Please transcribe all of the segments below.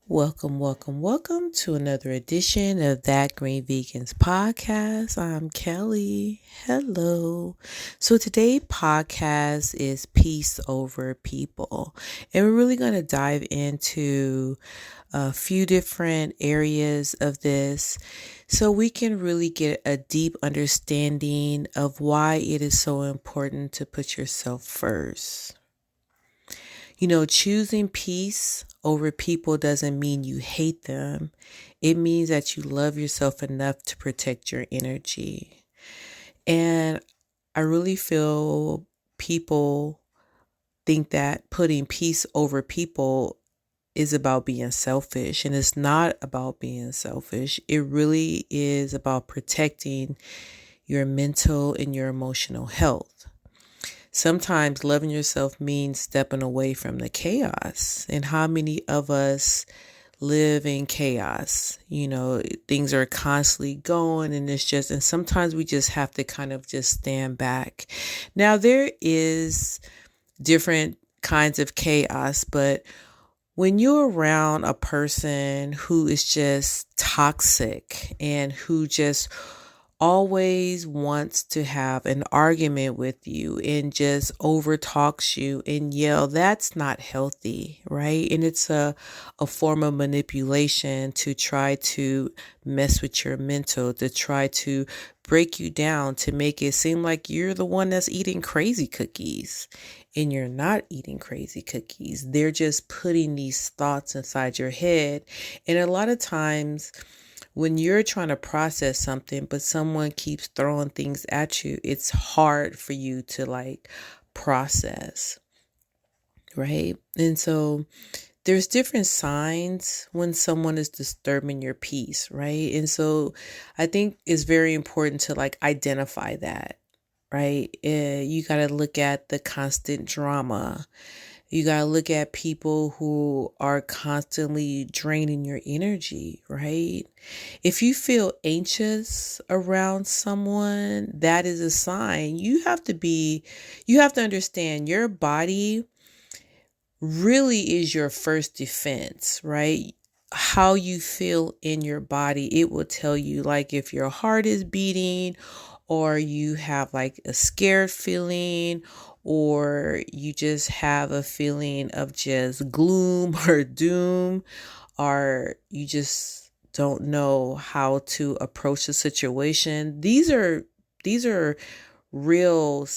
Welcome to another edition of That Green Vegans podcast. I'm Kelly. Hello. So today's podcast is Peace Over People. And we're really going to dive into a few different areas of this so we can really get a deep understanding of why it is so important to put yourself first. Choosing peace over people doesn't mean you hate them. It means that you love yourself enough to protect your energy. And I really feel people think that putting peace over people is about being selfish, and it's not about being selfish. It really is about protecting your mental and your emotional health. Sometimes loving yourself means stepping away from the chaos. And how many of us live in chaos? Things are constantly going and sometimes we just have to kind of just stand back. Now, there is different kinds of chaos, but when you're around a person who is just toxic and who just always wants to have an argument with you and just over talks you and yell, that's not healthy, right? And it's a form of manipulation to try to mess with your mental, to try to break you down, to make it seem like you're the one that's eating crazy cookies. And you're not eating crazy cookies. They're just putting these thoughts inside your head. And a lot of times when you're trying to process something, but someone keeps throwing things at you, it's hard for you to process, right? And so there's different signs when someone is disturbing your peace, right? And so I think it's very important to identify that, right? You got to look at the constant drama. You got to look at people who are constantly draining your energy, right? If you feel anxious around someone, that is a sign. You have to understand your body really is your first defense, right? How you feel in your body, it will tell you if your heart is beating or you have a scared feeling or you just have a feeling of just gloom or doom, or you just don't know how to approach the situation. These are real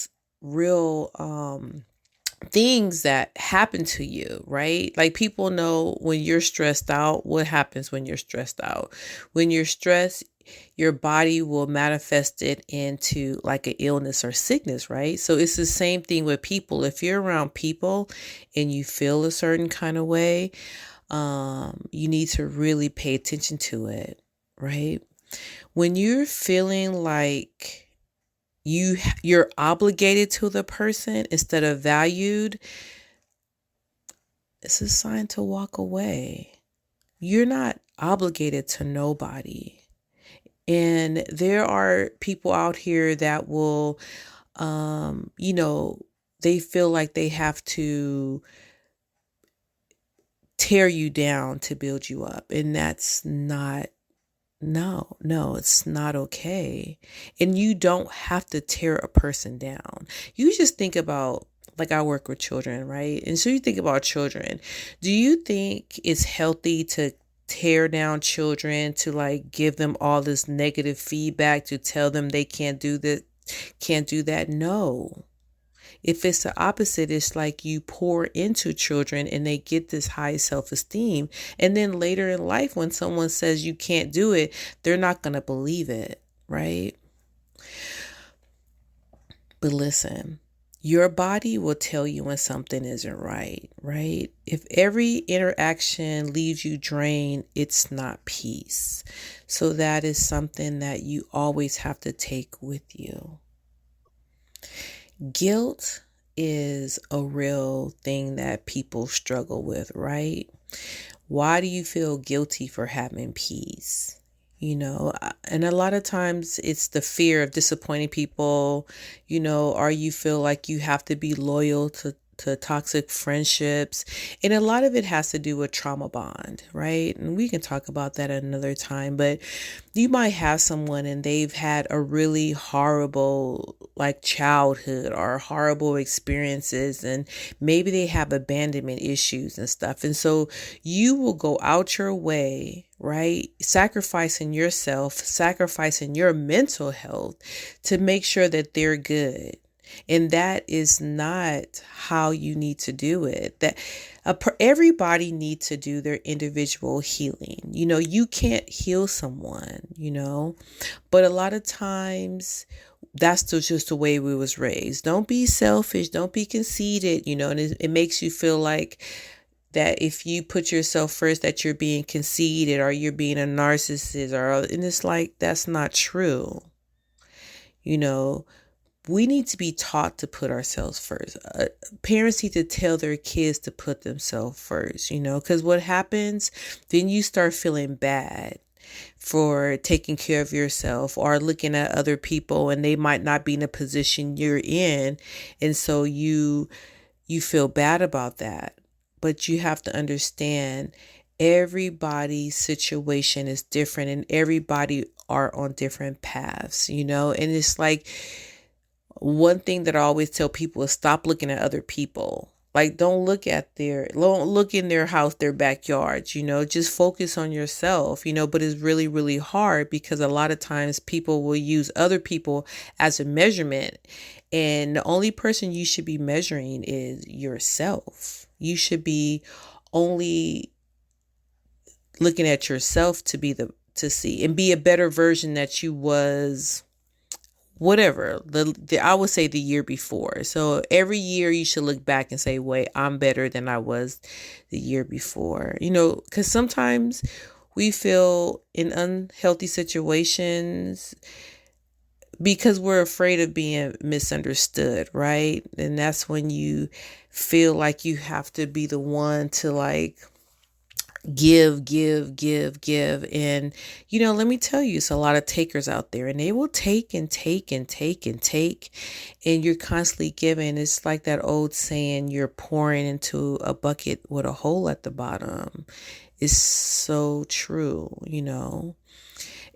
things that happen to you, right? People know when you're stressed out, what happens when you're stressed out. When you're stressed, your body will manifest it into an illness or sickness, right? So it's the same thing with people. If you're around people and you feel a certain kind of way, you need to really pay attention to it, right? When you're feeling like you're obligated to the person instead of valued, it's a sign to walk away. You're not obligated to nobody. And there are people out here that will, they feel like they have to tear you down to build you up. And that's not, no, it's not okay. And you don't have to tear a person down. You just think about, I work with children, right? And so you think about children. Do you think it's healthy to tear down children, to give them all this negative feedback, to tell them they can't do this, can't do that? No. If it's the opposite, it's you pour into children and they get this high self-esteem. And then later in life, when someone says you can't do it, they're not going to believe it, right? But listen, your body will tell you when something isn't right, right? If every interaction leaves you drained, it's not peace. So that is something that you always have to take with you. Guilt is a real thing that people struggle with, right? Why do you feel guilty for having peace? And a lot of times it's the fear of disappointing people, or you feel like you have to be loyal to toxic friendships. And a lot of it has to do with trauma bond, right? And we can talk about that another time, but you might have someone and they've had a really horrible like childhood or horrible experiences, and maybe they have abandonment issues and stuff. And so you will go out your way, right? Sacrificing yourself, sacrificing your mental health to make sure that they're good. And that is not how you need to do it. That everybody needs to do their individual healing. You can't heal someone, but a lot of times that's just the way we was raised. Don't be selfish. Don't be conceited, and it makes you feel like that if you put yourself first, that you're being conceited or you're being a narcissist, and it's like, that's not true. We need to be taught to put ourselves first. Parents need to tell their kids to put themselves first, because what happens, then you start feeling bad for taking care of yourself or looking at other people and they might not be in a position you're in. And so you feel bad about that. But you have to understand everybody's situation is different and everybody are on different paths, and it's like, one thing that I always tell people is stop looking at other people. Like, don't look in their house, their backyard, just focus on yourself, but it's really, really hard because a lot of times people will use other people as a measurement. And the only person you should be measuring is yourself. You should be only looking at yourself to see and be a better version that you was whatever, I would say the year before. So every year you should look back and say, wait, I'm better than I was the year before. Because sometimes we feel in unhealthy situations because we're afraid of being misunderstood, right? And that's when you feel like you have to be the one to like give. And, let me tell you, it's a lot of takers out there and they will take and take and take and take. And you're constantly giving. It's like that old saying, you're pouring into a bucket with a hole at the bottom. It's so true,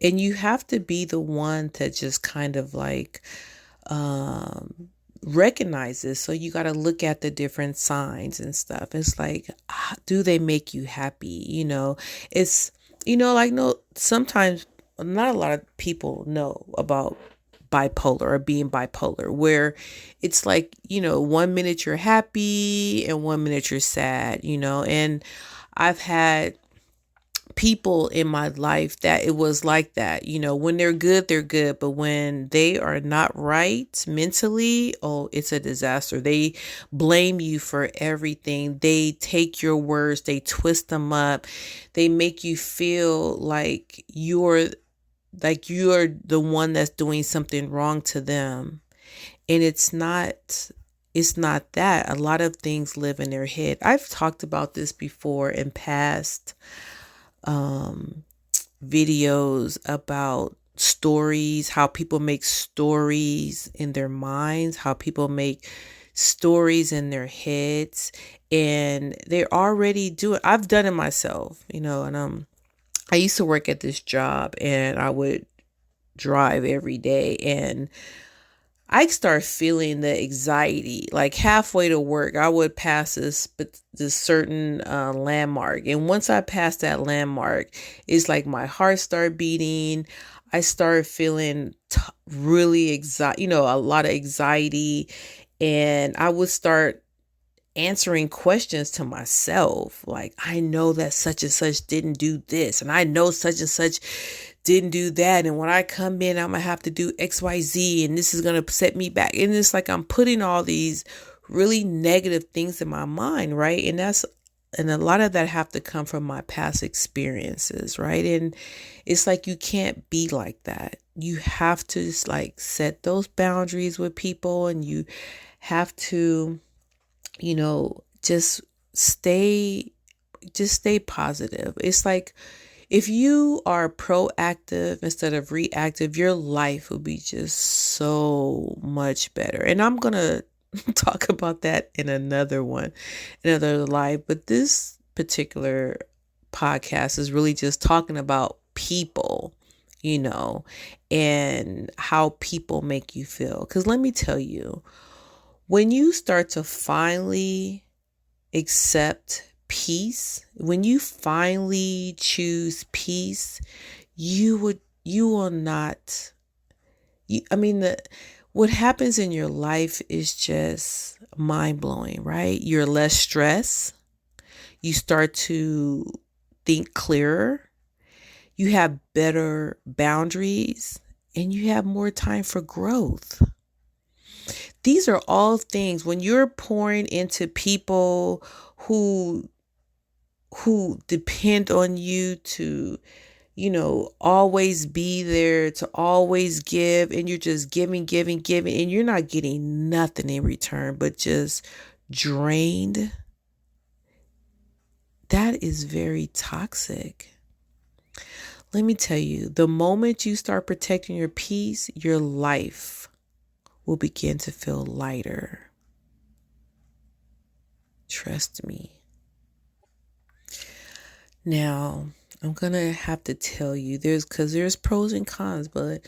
and you have to be the one to just kind of like, recognizes. So you got to look at the different signs and stuff. It's like, do they make you happy? It's, like, no, sometimes not a lot of people know about bipolar or being bipolar, where it's like, 1 minute you're happy and 1 minute you're sad, and I've had people in my life that it was like that. When they're good, but when they are not right mentally, oh, it's a disaster. They blame you for everything. They take your words, they twist them up. They make you feel like you're the one that's doing something wrong to them. And it's not that. A lot of things live in their head. I've talked about this before in past videos about stories, how people make stories in their minds, how people make stories in their heads, and they're already doing. I've done it myself, and I used to work at this job and I would drive every day, and I start feeling the anxiety. Like halfway to work, I would pass this certain landmark, and once I passed that landmark, it's like my heart started beating. I started feeling really a lot of anxiety, and I would start answering questions to myself. Like, I know that such and such didn't do this, and I know such and such didn't do that. And when I come in, I'm going to have to do XYZ, and this is going to set me back. And it's like, I'm putting all these really negative things in my mind. Right. And a lot of that have to come from my past experiences. Right. And it's like, you can't be like that. You have to just like set those boundaries with people, and you have to, just stay positive. It's like, if you are proactive instead of reactive, your life will be just so much better. And I'm going to talk about that in another one, another live. But this particular podcast is really just talking about people, you know, and how people make you feel. Because let me tell you, when you start to finally accept peace, when you finally choose peace, you will not, I mean, what happens in your life is just mind blowing, right? You're less stressed. You start to think clearer. You have better boundaries and you have more time for growth. These are all things when you're pouring into people who depend on you to, always be there, to always give, and you're just giving, giving, giving, and you're not getting nothing in return, but just drained. That is very toxic. Let me tell you, the moment you start protecting your peace, your life will begin to feel lighter. Trust me. Now, I'm going to have to tell you, there's pros and cons, but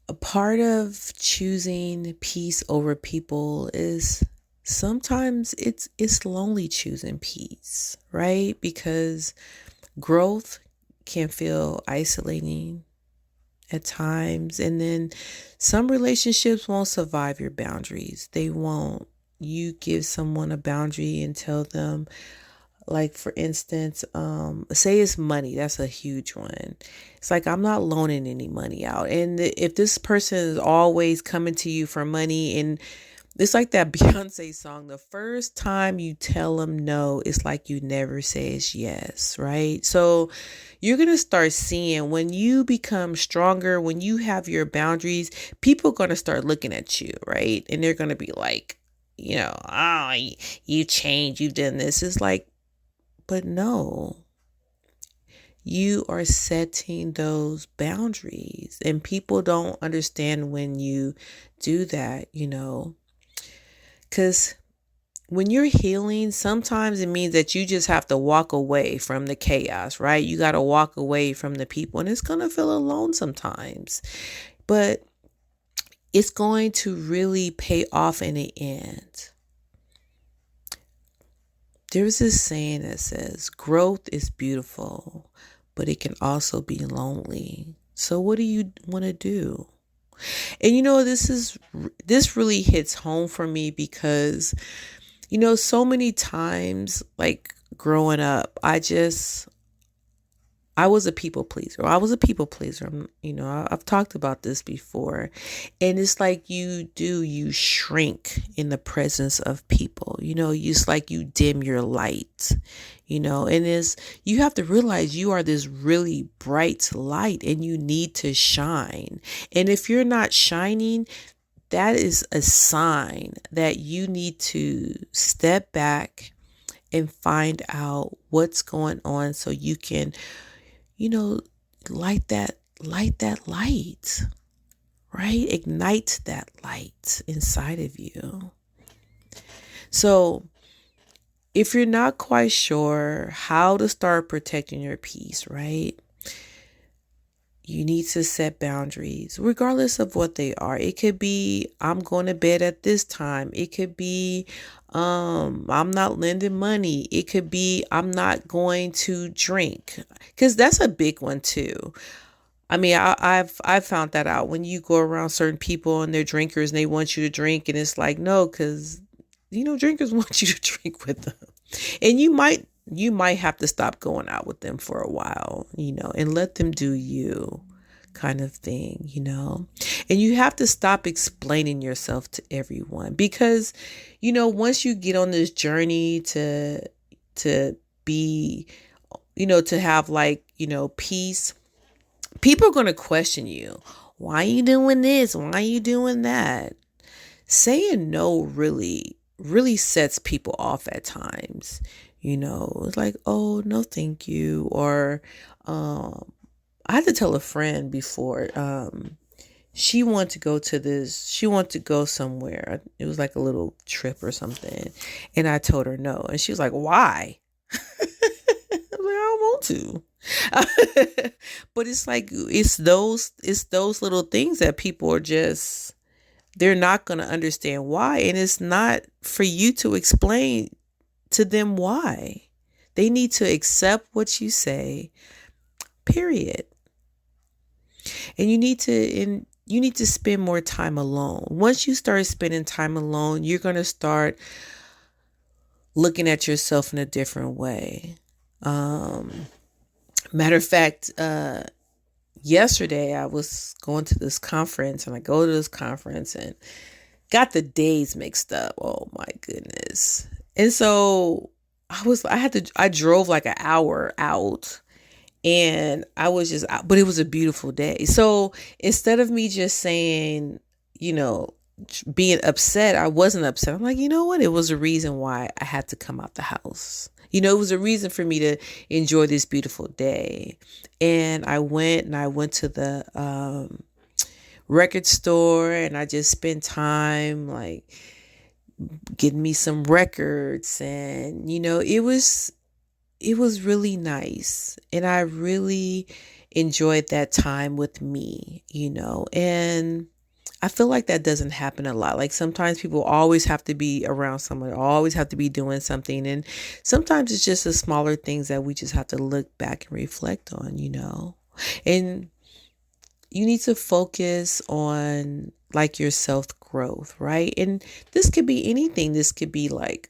a part of choosing peace over people is sometimes it's lonely choosing peace, right? Because growth can feel isolating at times, and then some relationships won't survive your boundaries. They won't. You give someone a boundary and tell them, like, for instance, say it's money. That's a huge one. It's like, I'm not loaning any money out. And if this person is always coming to you for money, and it's like that Beyonce song, the first time you tell them no, it's like you never says yes, right? So you're going to start seeing when you become stronger, when you have your boundaries, people are going to start looking at you, right? And they're going to be like, oh, you changed, you've done this. It's like, but no, you are setting those boundaries, and people don't understand when you do that, because when you're healing, sometimes it means that you just have to walk away from the chaos, right? You got to walk away from the people, and it's going to feel alone sometimes, but it's going to really pay off in the end. There's this saying that says, growth is beautiful, but it can also be lonely. So what do you want to do? And this really hits home for me because, so many times, like growing up, I was a people pleaser. I've talked about this before. And it's like you shrink in the presence of people. It's like you dim your light, and you have to realize you are this really bright light and you need to shine. And if you're not shining, that is a sign that you need to step back and find out what's going on so you can light that light, right? Ignite that light inside of you. So if you're not quite sure how to start protecting your peace, right? You need to set boundaries, regardless of what they are. It could be, I'm going to bed at this time. It could be, I'm not lending money. It could be, I'm not going to drink, because that's a big one too. I mean, I've found that out when you go around certain people and they're drinkers and they want you to drink, and it's like, no, because drinkers want you to drink with them, and you might have to stop going out with them for a while, and let them do you, kind of thing, and you have to stop explaining yourself to everyone, because, once you get on this journey to be, to have, like, peace, people are going to question you. Why are you doing this? Why are you doing that? Saying no really sets people off at times. It's like, oh, no, thank you. Or I had to tell a friend before. she wanted to go to this, she wanted to go somewhere. It was like a little trip or something. And I told her no. And she was like, why? I was like, I don't want to. But it's like it's those little things that people are just, they're not going to understand why, and it's not for you to explain to them why. They need to accept what you say, period. And you need to spend more time alone. Once you start spending time alone, you're going to start looking at yourself in a different way. Matter of fact, yesterday I was going to this conference, and I go to this conference and got the days mixed up. Oh my goodness. And so I drove like an hour out, and I was just out, but it was a beautiful day. So instead of me just saying, you know, being upset, I wasn't upset. I'm like, you know what? It was a reason why I had to come out the house. It was a reason for me to enjoy this beautiful day. And I went to the record store, and I just spent time like getting me some records, and it was really nice, and I really enjoyed that time with me. And I feel like that doesn't happen a lot. Like sometimes people always have to be around someone, always have to be doing something. And sometimes it's just the smaller things that we just have to look back and reflect on. And you need to focus on like your self growth, right? And this could be anything. This could be like,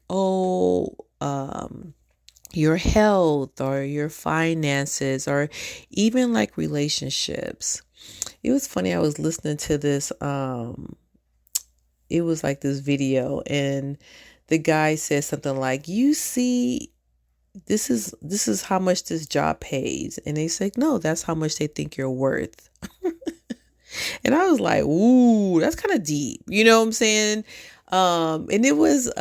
your health or your finances, or even like relationships. It was funny. I was listening to this. It was like this video, and the guy said something like, "You see, this is how much this job pays," and they said, "No, that's how much they think you're worth." And I was like, "Ooh, that's kind of deep." You know what I'm saying? And it was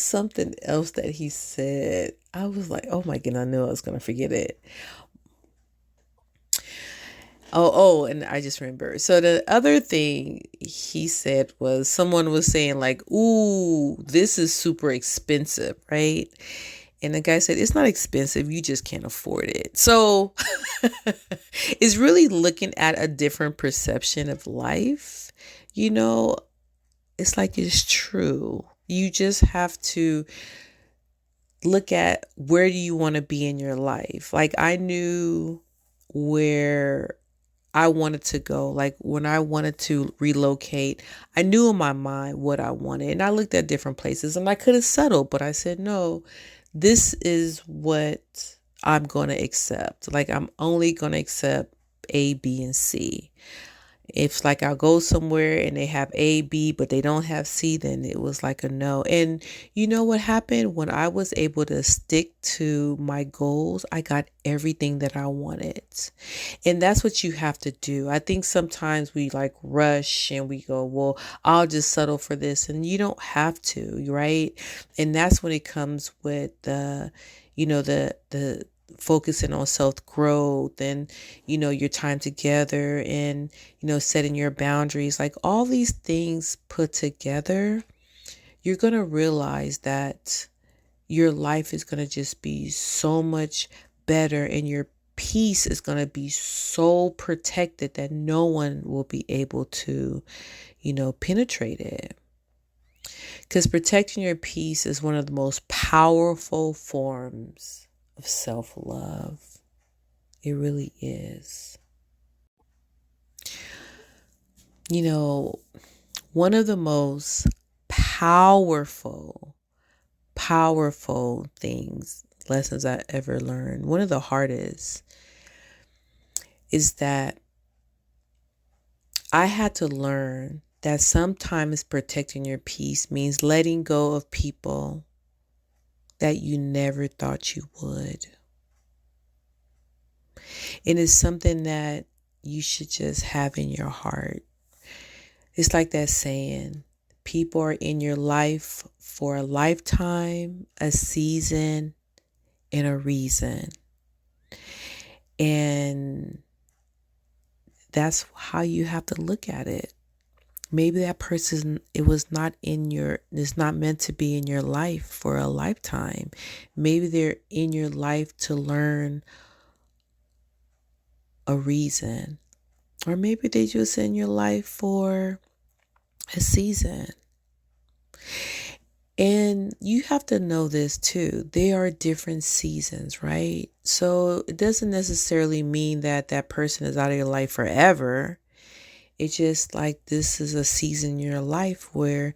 something else that he said. I was like, "Oh my goodness, I knew I was gonna forget it." And I just remember. So the other thing he said was, someone was saying like, "Ooh, this is super expensive, right?" And the guy said, "It's not expensive. You just can't afford it." So it's really looking at a different perception of life. You know, it's like it's true. You just have to look at, where do you want to be in your life? Like I knew where I wanted to go. Like when I wanted to relocate, I knew in my mind what I wanted. And I looked at different places, and I could have settled, but I said, no, this is what I'm going to accept. Like I'm only going to accept A, B, and C. If like I'll go somewhere and they have A, B, but they don't have C, then it was like a no. And you know what happened? When I was able to stick to my goals, I got everything that I wanted. And that's what you have to do. I think sometimes we like rush and we go, well, I'll just settle for this. And you don't have to, right? And that's when it comes with the focusing on self growth, and your time together, and setting your boundaries, like all these things put together, you're going to realize that your life is going to just be so much better, and your peace is going to be so protected that no one will be able to penetrate it. Because protecting your peace is one of the most powerful forms of self-love. It really is. One of the most powerful lessons I ever learned, one of the hardest, is that I had to learn that sometimes protecting your peace means letting go of people that you never thought you would. And it's something that you should just have in your heart. It's like that saying, people are in your life for a lifetime, a season, and a reason. And that's how you have to look at it. Maybe that person, is not meant to be in your life for a lifetime. Maybe they're in your life to learn a reason. Or maybe they just in your life for a season. And you have to know this too. There are different seasons, right? So it doesn't necessarily mean that that person is out of your life forever. It's just like this is a season in your life where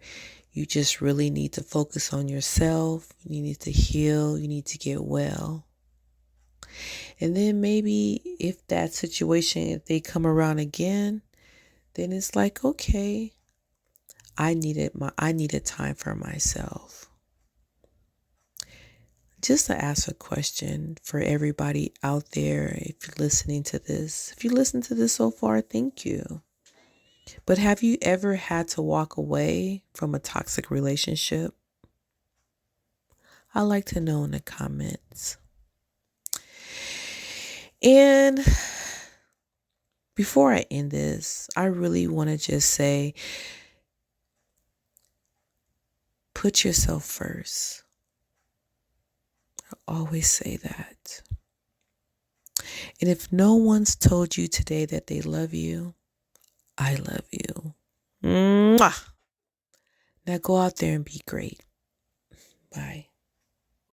you just really need to focus on yourself. You need to heal. You need to get well. And then maybe if that situation, if they come around again, then it's like, okay, I needed time for myself. Just to ask a question for everybody out there, if you're listening to this, if you listen to this so far, thank you. But have you ever had to walk away from a toxic relationship? I'd like to know in the comments. And before I end this, I really want to just say, put yourself first. I always say that. And if no one's told you today that they love you, I love you. Mwah! Now go out there and be great. Bye.